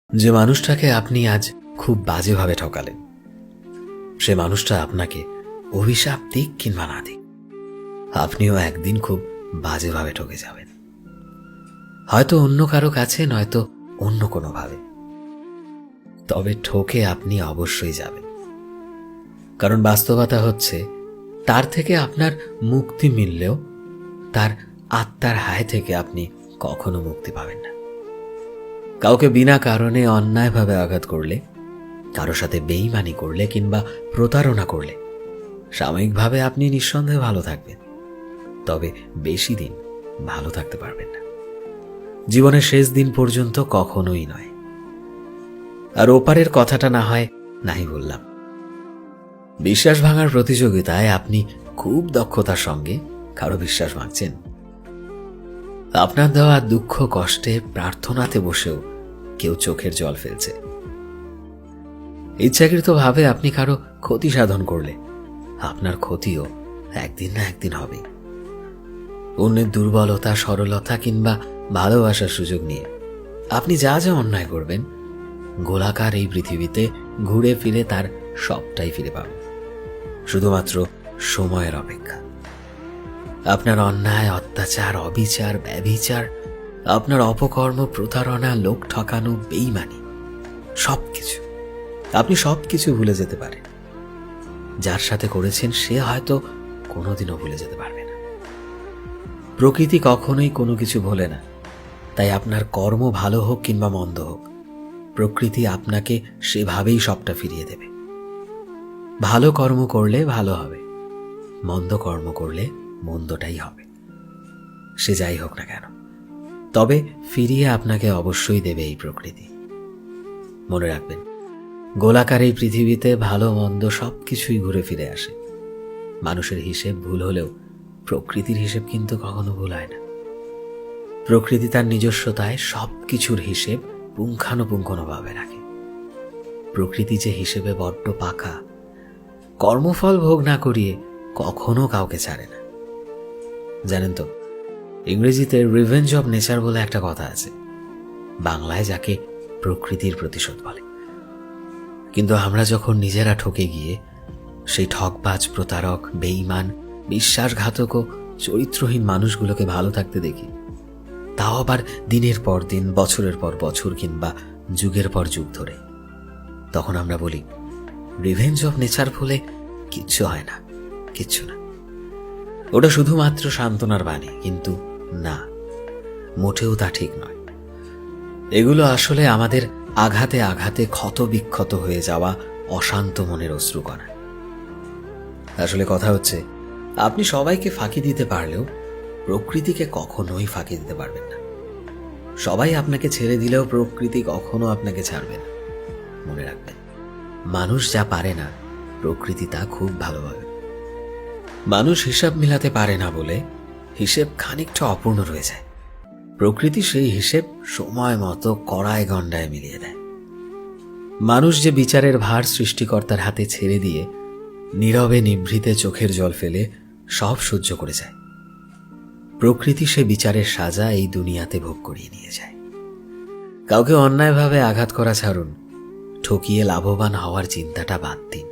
যে মানুষটাকে আপনি আজ খুব বাজেভাবে ঠকালেন, সে মানুষটা আপনাকে অভিশাপ দিক কিংবা না দিক, আপনিও একদিন খুব বাজেভাবে ঠকে যাবেন। হয়তো অন্য কারো কাছে, নয়তো অন্য কোনোভাবে, তবে ঠকে আপনি অবশ্যই যাবেন। কারণ বাস্তবতা হচ্ছে, তার থেকে আপনার মুক্তি মিললেও তার আত্মার হায় থেকে আপনি কখনো মুক্তি পাবেন না। কাউকে বিনা কারণে অন্যায়ভাবে আঘাত করলে, কারো সাথে বেইমানি করলে কিংবা প্রতারণা করলে সাময়িকভাবে আপনি নিঃসন্দেহে ভালো থাকবেন, তবে বেশি দিন ভালো থাকতে পারবেন না। জীবনের শেষ দিন পর্যন্ত কখনোই নয়। আর ওপারের কথাটা না হয় নাই বললাম। বিশ্বাস ভাঙার প্রতিযোগিতায় আপনি খুব দক্ষতার সঙ্গে কারো বিশ্বাস ভাঙছেন। আপনার দেওয়া দুঃখ কষ্টে প্রার্থনাতে বসেও কেউ চোখের জল ফেলছে। ইচ্ছাকৃতভাবে আপনি কারো ক্ষতি সাধন করলে আপনার ক্ষতিও একদিন না একদিন হবে। অন্যের দুর্বলতা, সরলতা কিংবা ভালোবাসার সুযোগ নিয়ে আপনি যা যা অন্যায় করবেন, গোলাকার এই পৃথিবীতে ঘুরে ফিরে তার সবটাই ফিরে পাবেন, শুধুমাত্র সময়ের অপেক্ষা। আপনার অন্যায়, অত্যাচার, অবিচার, ব্যভিচার, আপনার অপকর্ম, প্রতারণা, লোক ঠকানো, বেইমানি, সবকিছু আপনি সবকিছু ভুলে যেতে পারেন। যার সাথে করেছেন সে হয়তো কোনোদিনও ভুলে যেতে পারবে না। প্রকৃতি কখনোই কোনো কিছু ভোলে না। তাই আপনার কর্ম ভালো হোক কিংবা মন্দ হোক, প্রকৃতি আপনাকে সেভাবেই সবটা ফিরিয়ে দেবে। ভালো কর্ম করলে ভালো হবে, মন্দ কর্ম করলে মন্দটাই হবে। সে যাই হোক না কেন, তবে ফিরিয়ে আপনাকে অবশ্যই দেবে এই প্রকৃতি। মনে রাখবেন, গোলাকার এই পৃথিবীতে ভালো মন্দ সবকিছুই ঘুরে ফিরে আসে। মানুষের হিসেব ভুল হলেও প্রকৃতির হিসেব কিন্তু কখনো ভুল হয় না। প্রকৃতি তার নিজস্বতায় সবকিছুর হিসেব পুঙ্খানুপুঙ্খভাবে রাখে। প্রকৃতি যে হিসেবে বড্ড পাকা, কর্মফল ভোগ না করিয়ে কখনো কাউকে ছাড়ে না। জানেন তো, ইংরেজিতে রিভেঞ্জ অব নেচার বলে একটা কথা আছে, বাংলায় যাকে প্রকৃতির প্রতিশোধ বলে। কিন্তু আমরা যখন নিজেরা ঠকে গিয়ে সেই ঠকবাজ, প্রতারক, বেঈমান, বিশ্বাসঘাতক ও চরিত্রহীন মানুষগুলোকে ভালো থাকতে দেখি, তাও আবার দিনের পর দিন, বছরের পর বছর কিংবা যুগের পর যুগ ধরে, তখন আমরা বলি রিভেঞ্জ অব নেচার বলে কিচ্ছু হয় না, কিচ্ছু না, ওটা শুধুমাত্র সান্ত্বনার বাণী। কিন্তু না, মোটেও তা ঠিক নয়। এগুলো আসলে আমাদের আঘাতে আঘাতে ক্ষত বিক্ষত হয়ে যাওয়া অশান্ত মনের অশ্রুকণা। আসলে কথা হচ্ছে, আপনি সবাইকে ফাঁকি দিতে পারলেও প্রকৃতিকে কখনোই ফাঁকি দিতে পারবেন না। সবাই আপনাকে ছেড়ে দিলেও প্রকৃতি কখনো আপনাকে ছাড়বে না। মনে রাখবেন, মানুষ যা পারে না, প্রকৃতি তা খুব ভালোভাবে। মানুষ হিসাব মিলাতে পারে না বলে হিসেব খানিকটা অপূর্ণ রয়ে যায়। প্রকৃতি সেই হিসেব সময় মতো কড়ায় গণ্ডায় মিলিয়ে দেয়। মানুষ যে বিচারের ভার সৃষ্টিকর্তার হাতে ছেড়ে দিয়ে নীরবে নিভৃতে চোখের জল ফেলে সব সহ্য করে যায়, প্রকৃতি সে বিচারের সাজা এই দুনিয়াতে ভোগ করিয়ে নিয়ে যায়। কাউকে অন্যায়ভাবে আঘাত করা ছাড়ুন, ঠকিয়ে লাভবান হওয়ার চিন্তাটা বাদ দিন।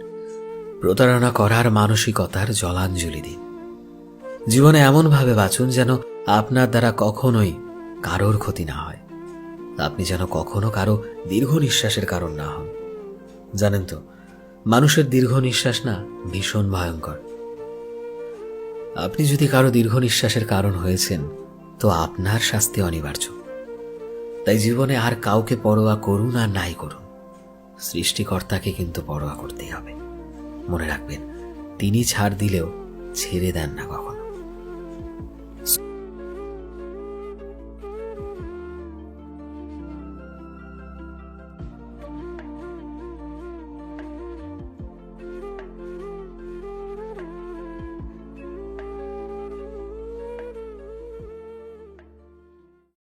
প্রতারণা করার মানসিকতার জলাঞ্জলি দিন। জীবনে এমনভাবে বাঁচুন যেন আপনার দ্বারা কখনোই কারোর ক্ষতি না হয়। আপনি যেন কখনো কারো দীর্ঘ নিঃশ্বাসের কারণ না হন। জানেন তো, মানুষের দীর্ঘ নিঃশ্বাস না ভীষণ ভয়ঙ্কর। আপনি যদি কারো দীর্ঘ নিঃশ্বাসের কারণ হয়েছেন, তো আপনার শাস্তি অনিবার্য। তাই জীবনে আর কাউকে পরোয়া করুন আর নাই করুন, সৃষ্টিকর্তাকে কিন্তু পরোয়া করতেই হবে। মনে রাখবেন, তিনি ছাড় দিলেও ছেড়ে দেন না কখনো।